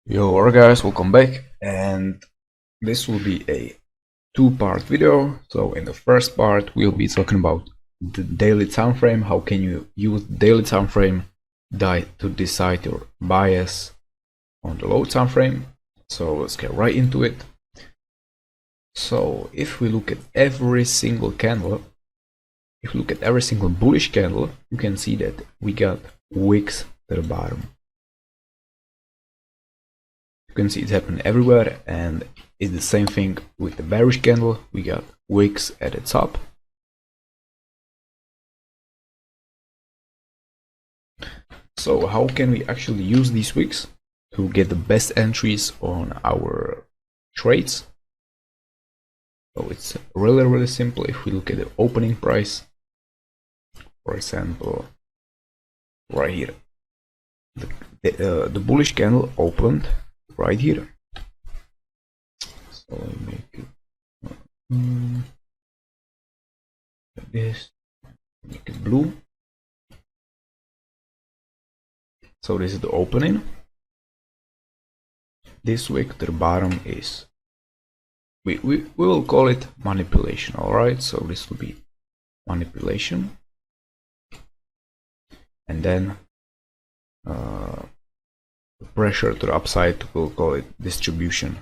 Yo, alright guys, welcome back, and this will be a two-part video. So in the first part we'll be talking about the daily time frame. How can you use the daily time frame to decide your bias on the low time frame? So let's get right into it. So if we look at every single candle, if you look at every single bullish candle, you can see that we got wicks to the bottom. You can see it's happening everywhere, and it's the same thing with the bearish candle. We got wicks at the top. So how can we actually use these wicks to get the best entries on our trades? So it's really simple. If we look at the opening price, for example, right here, the bullish candle opened right here. So let me make it like this, make it blue. So this is the opening. This wick to the bottom is, we will call it manipulation. All right, so this will be manipulation, and then the pressure to the upside, we'll call it distribution.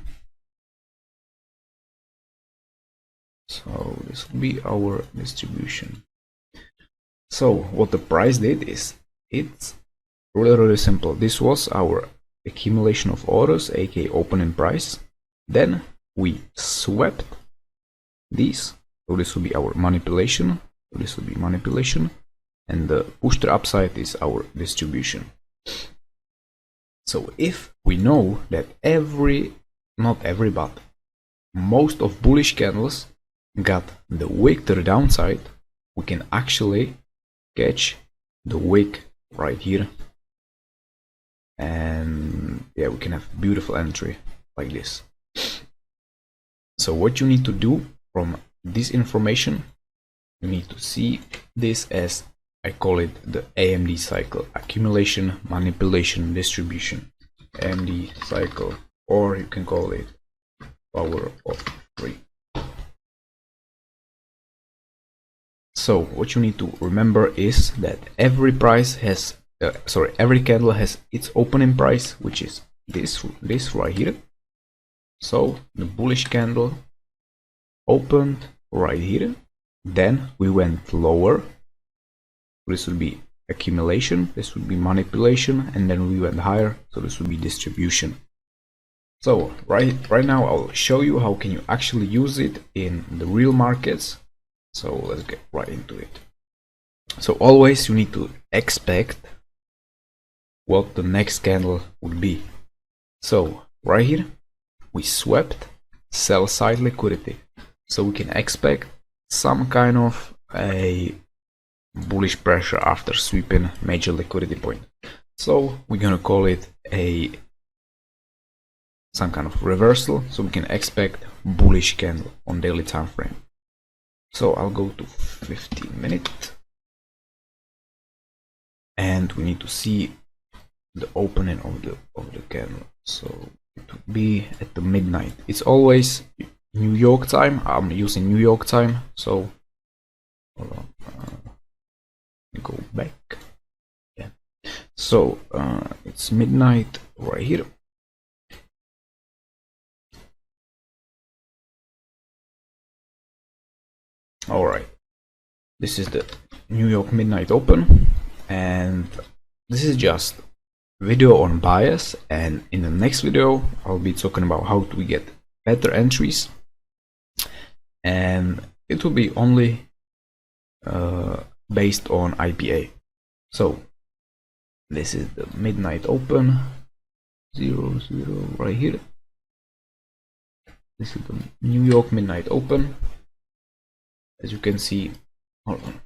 So this will be our distribution. So what the price did is, it's really simple. This was our accumulation of orders, aka opening price. Then we swept these. So this will be our manipulation. So this will be manipulation, and the push to the upside is our distribution. So if we know that not every, but most of bullish candles got the wick to the downside, we can actually catch the wick right here, and yeah, we can have beautiful entry like this. So what you need to do from this information, you need to see this as, I call it the AMD cycle: accumulation, manipulation, distribution. AMD cycle, or you can call it power of 3. So what you need to remember is that every price has every candle has its opening price, which is this right here. So the bullish candle opened right here, then we went lower. This will be accumulation, this would be manipulation, and then we went higher, so this would be distribution. So right now I'll show you how can you actually use it in the real markets. So let's get right into it. So always you need to expect what the next candle would be. So right here we swept sell side liquidity, so we can expect some kind of a bullish pressure after sweeping major liquidity point. So we're gonna call it some kind of reversal, so we can expect bullish candle on daily time frame. So I'll go to 15 minutes, and we need to see the opening of the candle. So it would be at the midnight. It's always New York time. I'm using New York time, so hold on. Go back. Yeah. So it's midnight right here. All right, this is the New York midnight open, and this is just video on bias, and in the next video I'll be talking about how to get better entries, and it will be only based on IPA. So this is the midnight open, 00 right here. This is the New York midnight open. As you can see, hold on,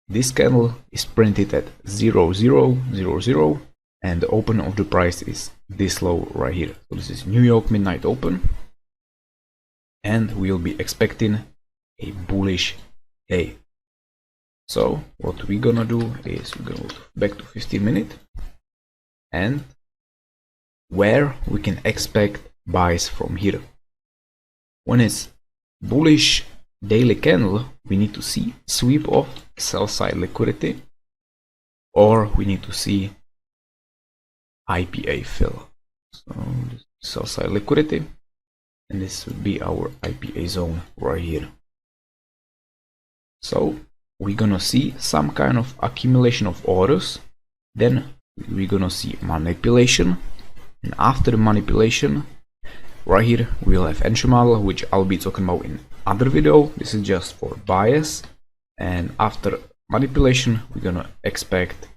this candle is printed at 0000, and the open of the price is this low right here. So this is New York midnight open, and we'll be expecting a bullish day. So what we're gonna do is we're gonna go back to 15 minutes, and where we can expect buys from here. When it's bullish daily candle, we need to see sweep of sell side liquidity, or we need to see IPA fill. So this sell side liquidity, and this would be our IPA zone right here. So we're gonna see some kind of accumulation of orders, then we're gonna see manipulation, and after the manipulation, right here we'll have entry model, which I'll be talking about in other video. This is just for bias, and after manipulation we're gonna expect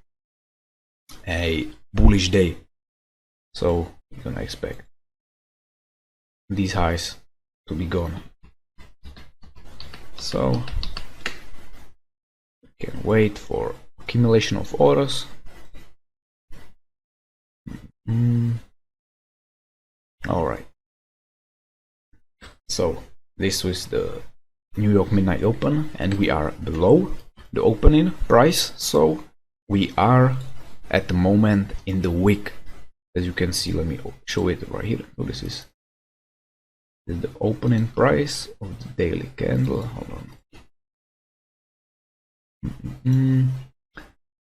a bullish day. So we're gonna expect these highs to be gone. So we can wait for accumulation of orders. Alright, so this was the New York midnight open, and we are below the opening price, so we are at the moment in the wick. As you can see, let me show it right here. So this is the opening price of the daily candle. Hold on.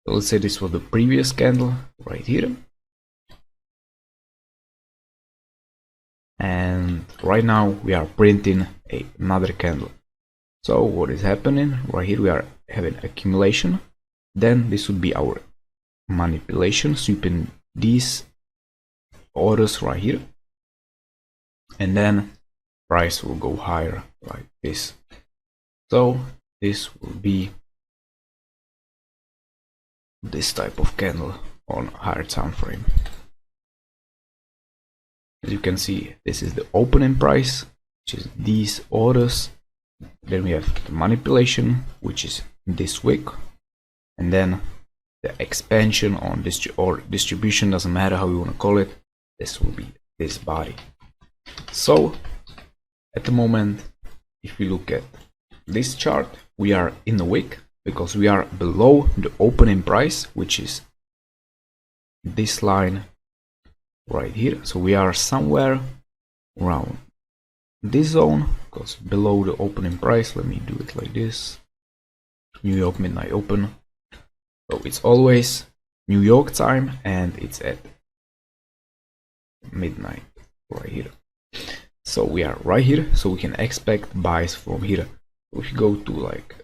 So let's say this was the previous candle right here, and right now we are printing another candle. So what is happening right here? We are having accumulation, then this would be our manipulation, sweeping these orders right here, and then price will go higher like this. So this will be this type of candle on higher time frame. As you can see, this is the opening price, which is these orders. Then we have the manipulation, which is this wick, and then the expansion on this or distribution, doesn't matter how you want to call it. This will be this body. So at the moment, if we look at this chart, we are in the wick because we are below the opening price, which is this line right here. So we are somewhere around this zone, because below the opening price, let me do it like this, New York midnight open. So it's always New York time, and it's at midnight right here. So we are right here, so we can expect buys from here. If you go to like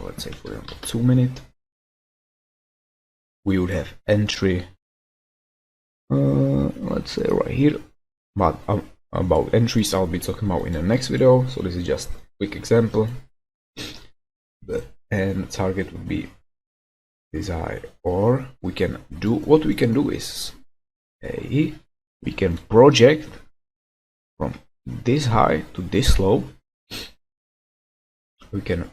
let's say for example 2 minute, we would have entry let's say right here, but about entries I'll be talking about in the next video. So this is just a quick example, and the target would be this high, or we can do what we can do is we can project from this high to this low. We can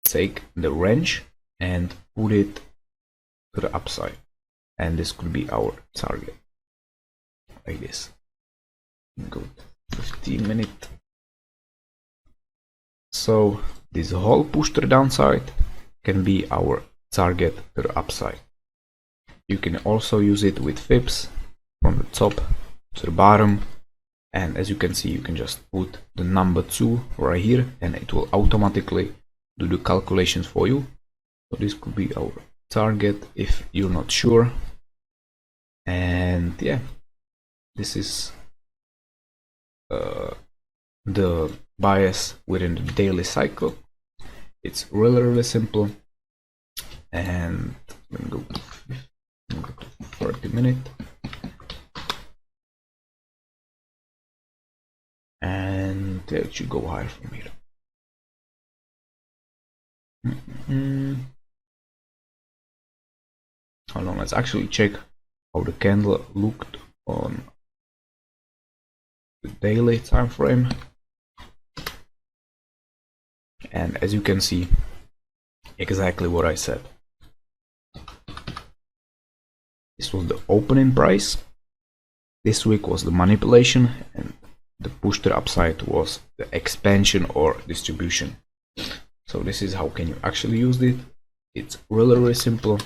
take the range and put it to the upside, and this could be our target like this. Go to 15 minute. So this whole push to the downside can be our target to the upside. You can also use it with fibs from the top to the bottom, and as you can see, you can just put the number 2 right here and it will automatically do the calculations for you. So this could be our target if you're not sure. And yeah, this is the bias within the daily cycle. It's really simple, and let me go to 30 minute, and it should go higher from here. Hold on, let's actually check how the candle looked on the daily time frame. And as you can see, exactly what I said. This was the opening price, this week was the manipulation, and the push to the upside was the expansion or distribution. So this is how can you actually use it. It's really simple.